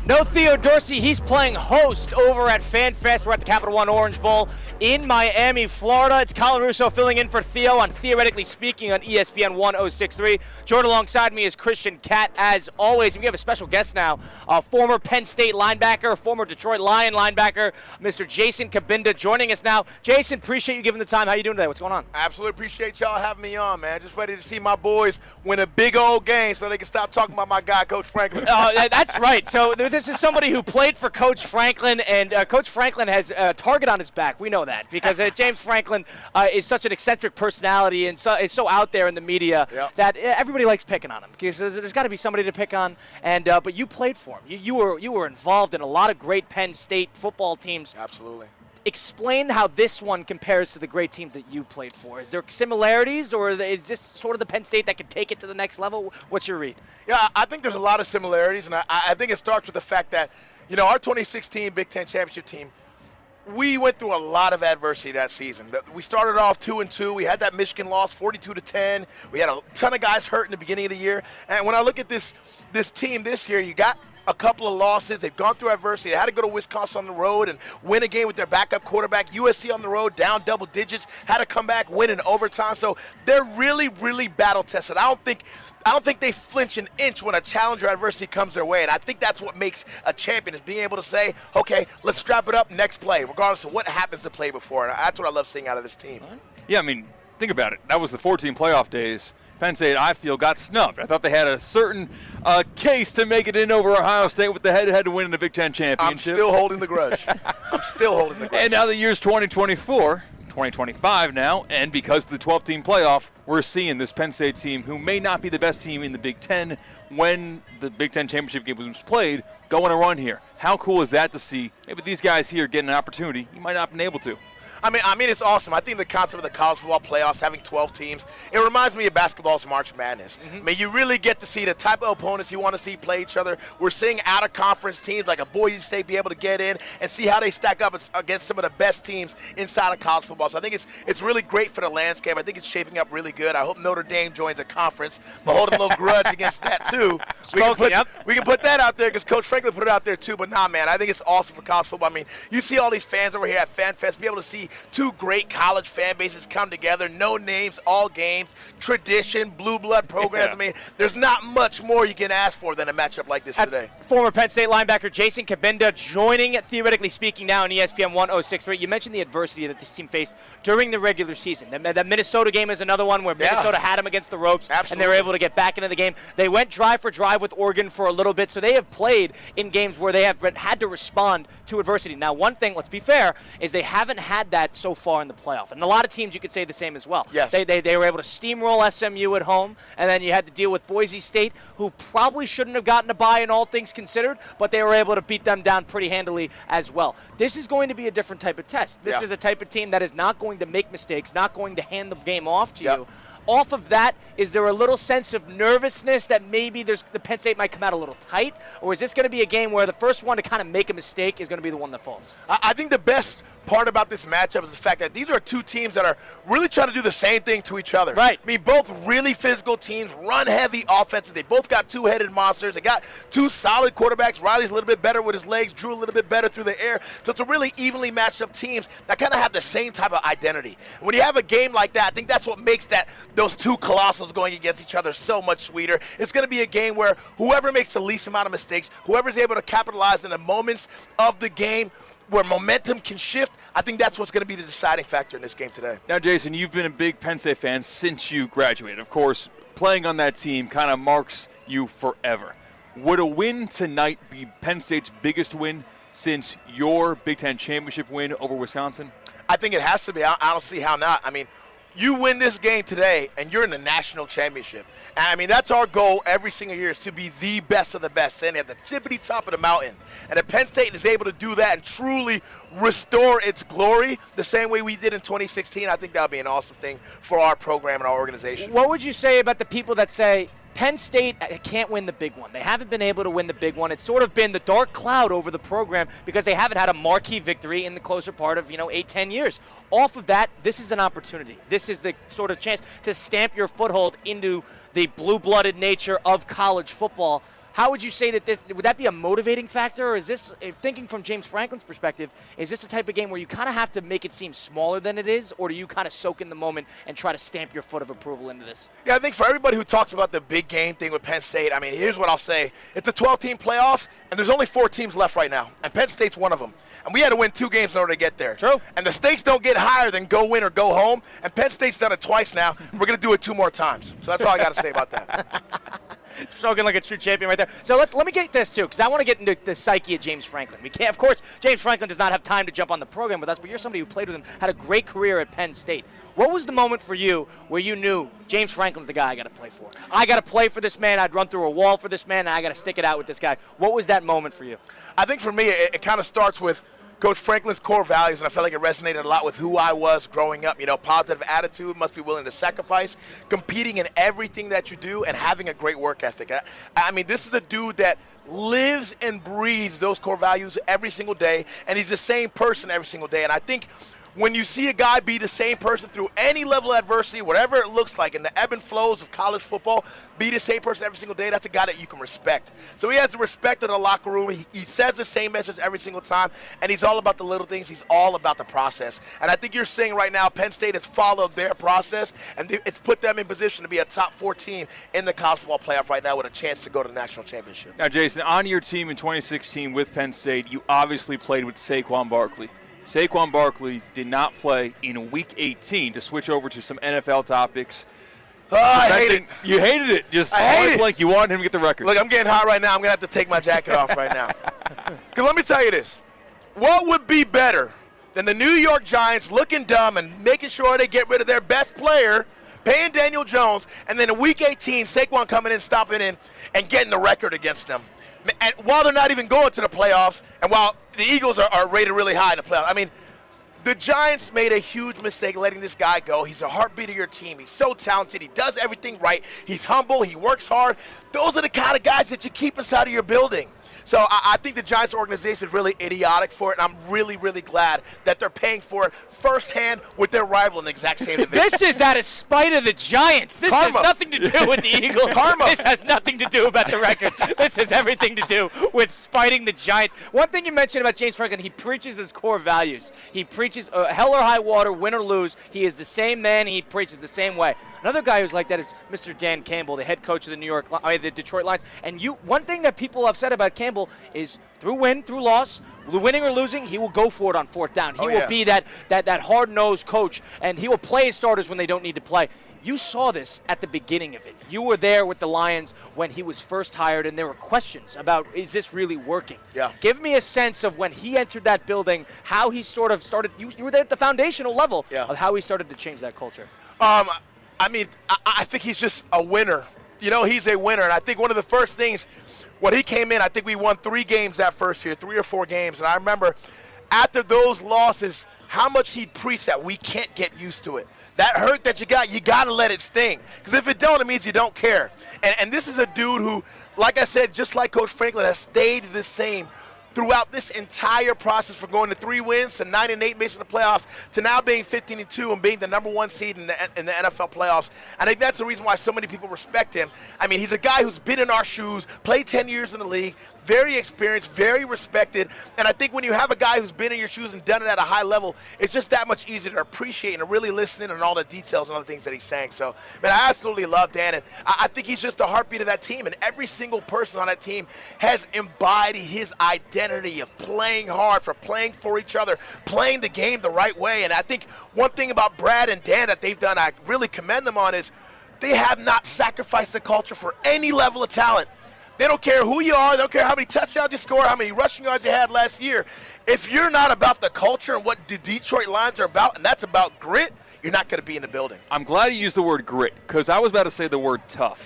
No Theo Dorsey, he's playing host over at FanFest. We're at the Capital One Orange Bowl in Miami, Florida. It's Colin Russo filling in for Theo on Theoretically Speaking on ESPN 1063. Joined alongside me is Christian Catt, as always. We have a special guest now, former Penn State linebacker, former Detroit Lion linebacker, Mr. Jason Cabinda, joining us now. Jason, appreciate you giving the time. How you doing today? What's going on? I absolutely appreciate y'all having me on, man. Just ready to see my boys win a big old game so they can stop talking about my guy, Coach Franklin. That's right. So this is somebody who played for Coach Franklin, and Coach Franklin has a target on his back. We know that because James Franklin is such an eccentric personality and it's so out there in the media that everybody likes picking on him because there's got to be somebody to pick on. And but you played for him. You were involved in a lot of great Penn State football teams. Absolutely. Explain how this one compares to the great teams that you played for. Is there similarities, or is this sort of the Penn State that can take it to the next level? What's your read? Yeah, I think there's a lot of similarities, and I think it starts with the fact that, our 2016 Big Ten Championship team, we went through a lot of adversity that season. We started off 2-2. We had that Michigan loss, 42-10. We had a ton of guys hurt in the beginning of the year. And when I look at this team this year, you got a couple of losses. They've gone through adversity. They had to go to Wisconsin on the road and win a game with their backup quarterback. USC on the road, down double digits, had to come back, win in overtime. So they're really, really battle tested. I don't think they flinch an inch when a challenge or adversity comes their way. And I think that's what makes a champion, is being able to say, okay, let's strap it up, next play, regardless of what happens to play before. And that's what I love seeing out of this team. Yeah, I mean, think about it. That was the 14 playoff days. Penn State, I feel, got snubbed. I thought they had a certain case to make it in over Ohio State with the head-to-head to win the Big Ten championship. I'm still holding the grudge. And now the year's 2024, 2025 now, and because of the 12-team playoff, we're seeing this Penn State team, who may not be the best team in the Big Ten when the Big Ten championship game was played, go on a run here. How cool is that to see? Maybe these guys here getting an opportunity you might not have been able to. I mean, it's awesome. I think the concept of the college football playoffs, having 12 teams, it reminds me of basketball's March Madness. I mean, you really get to see the type of opponents you want to see play each other. We're seeing out-of-conference teams like a Boise State be able to get in and see how they stack up against some of the best teams inside of college football. So I think it's really great for the landscape. I think it's shaping up really good. I hope Notre Dame joins a conference, but holding a little grudge against that, too. We can put that out there because Coach Franklin put it out there, too. But, nah, man, I think it's awesome for college football. I mean, you see all these fans over here at FanFest be able to see two great college fan bases come together, no names, all games, tradition, blue blood programs. I mean, there's not much more you can ask for than a matchup like this today. Former Penn State linebacker Jason Cabinda joining Theoretically Speaking now on ESPN 1063. You mentioned the adversity that this team faced during the regular season. That Minnesota game is another one where Minnesota had them against the ropes, and they were able to get back into the game. They went drive for drive with Oregon for a little bit, so they have played in games where they have had to respond to adversity. Now, one thing, let's be fair, is they haven't had that so far in the playoff. And a lot of teams, you could say the same as well. Yes. They were able to steamroll SMU at home, and then you had to deal with Boise State, who probably shouldn't have gotten a bye in all things considered, but they were able to beat them down pretty handily as well. This is going to be a different type of test. This is a type of team that is not going to make mistakes, not going to hand the game off to you. Off of that, is there a little sense of nervousness that maybe the Penn State might come out a little tight? Or is this going to be a game where the first one to kind of make a mistake is going to be the one that falls? I think the best part about this matchup is the fact that these are two teams that are really trying to do the same thing to each other. Right. I mean, both really physical teams, run-heavy offenses. They both got two-headed monsters. They got two solid quarterbacks. Riley's a little bit better with his legs. Drew a little bit better through the air. So it's a really evenly matched up teams that kind of have the same type of identity. When you have a game like that, I think that's what makes those two colossals going against each other so much sweeter. It's going to be a game where whoever makes the least amount of mistakes, whoever's able to capitalize in the moments of the game where momentum can shift, I think that's what's going to be the deciding factor in this game today. Now, Jason, you've been a big Penn State fan since you graduated. Of course, playing on that team kind of marks you forever. Would a win tonight be Penn State's biggest win since your Big Ten championship win over Wisconsin? I think it has to be. I don't see how not. I mean, you win this game today, and you're in the national championship. And, I mean, that's our goal every single year, is to be the best of the best, standing at the tippity top of the mountain. And if Penn State is able to do that and truly restore its glory the same way we did in 2016, I think that would be an awesome thing for our program and our organization. What would you say about the people that say Penn State can't win the big one? They haven't been able to win the big one. It's sort of been the dark cloud over the program because they haven't had a marquee victory in the closer part of 8-10 years. Off of that, this is an opportunity. This is the sort of chance to stamp your foothold into the blue-blooded nature of college football. How would you say that would that be a motivating factor, or is this, thinking from James Franklin's perspective, is this the type of game where you kind of have to make it seem smaller than it is, or do you kind of soak in the moment and try to stamp your foot of approval into this? Yeah, I think for everybody who talks about the big game thing with Penn State, I mean, here's what I'll say. It's a 12-team playoffs, and there's only 4 teams left right now, and Penn State's one of them. And we had to win 2 games in order to get there. True. And the stakes don't get higher than go win or go home, and Penn State's done it twice now. We're going to do it 2 more times. So that's all I got to say about that. Spoken like a true champion right there. So let me get this, too, because I want to get into the psyche of James Franklin. We can't, of course, James Franklin does not have time to jump on the program with us, but you're somebody who played with him, had a great career at Penn State. What was the moment for you where you knew James Franklin's the guy I got to play for? I got to play for this man. I'd run through a wall for this man, and I got to stick it out with this guy. What was that moment for you? I think for me, it kind of starts with Coach Franklin's core values, and I felt like it resonated a lot with who I was growing up. You know, positive attitude, must be willing to sacrifice, competing in everything that you do, and having a great work ethic. I mean, this is a dude that lives and breathes those core values every single day, and he's the same person every single day. And I think when you see a guy be the same person through any level of adversity, whatever it looks like, in the ebb and flows of college football, be the same person every single day, that's a guy that you can respect. So he has the respect in the locker room. He says the same message every single time, and he's all about the little things. He's all about the process. And I think you're seeing right now Penn State has followed their process, and it's put them in position to be a top 4 team in the college football playoff right now with a chance to go to the national championship. Now, Jason, on your team in 2016 with Penn State, you obviously played with Saquon Barkley. Saquon Barkley did not play in Week 18 to switch over to some NFL topics. I hate it. You hated it. Just I hate it. like you wanted him to get the record. Look, I'm getting hot right now. I'm going to have to take my jacket off right now. Because let me tell you this. What would be better than the New York Giants looking dumb and making sure they get rid of their best player, paying Daniel Jones, and then in Week 18, Saquon coming in, stopping in, and getting the record against them? And while they're not even going to the playoffs, and while the Eagles are rated really high in the playoffs, I mean, the Giants made a huge mistake letting this guy go. He's the heartbeat of your team. He's so talented. He does everything right. He's humble. He works hard. Those are the kind of guys that you keep inside of your building. So I think the Giants organization is really idiotic for it, and I'm really, really glad that they're paying for it firsthand with their rival in the exact same division. This is out of spite of the Giants. This Karma. has nothing to do with the Eagles. Karma. This has nothing to do about the record. This has everything to do with spiting the Giants. One thing you mentioned about James Franklin, he preaches his core values. He preaches hell or high water, win or lose. He is the same man. He preaches the same way. Another guy who's like that is Mr. Dan Campbell, the head coach of the Detroit Lions. And one thing that people have said about Campbell is through win, through loss, winning or losing, he will go for it on 4th down. He will be that hard-nosed coach, and he will play his starters when they don't need to play. You saw this at the beginning of it. You were there with the Lions when he was first hired, and there were questions about, is this really working? Yeah. Give me a sense of when he entered that building, how he sort of started. You were there at the foundational level of how he started to change that culture. I mean, I think he's just a winner. You know, he's a winner, and I think one of the first things when he came in, I think we won 3 games that first year, 3 or 4 games, and I remember after those losses, how much he preached that we can't get used to it. That hurt that you got to let it sting. Because if it don't, it means you don't care. And this is a dude who, like I said, just like Coach Franklin, has stayed the same throughout this entire process from going to 3 wins to 9-8 missing the playoffs to now being 15-2 and being the #1 seed in the NFL playoffs. I think that's the reason why so many people respect him. I mean, he's a guy who's been in our shoes, played 10 years in the league, very experienced, very respected. And I think when you have a guy who's been in your shoes and done it at a high level, it's just that much easier to appreciate and to really listen in on all the details and all the things that he's saying. So, man, I absolutely love Dan. And I think he's just the heartbeat of that team. And every single person on that team has embodied his identity of playing hard, for playing for each other, playing the game the right way. And I think one thing about Brad and Dan that they've done, I really commend them on, is they have not sacrificed the culture for any level of talent. They don't care who you are. They don't care how many touchdowns you score, how many rushing yards you had last year. If you're not about the culture and what the Detroit Lions are about, and that's about grit, you're not going to be in the building. I'm glad you used the word grit, because I was about to say the word tough.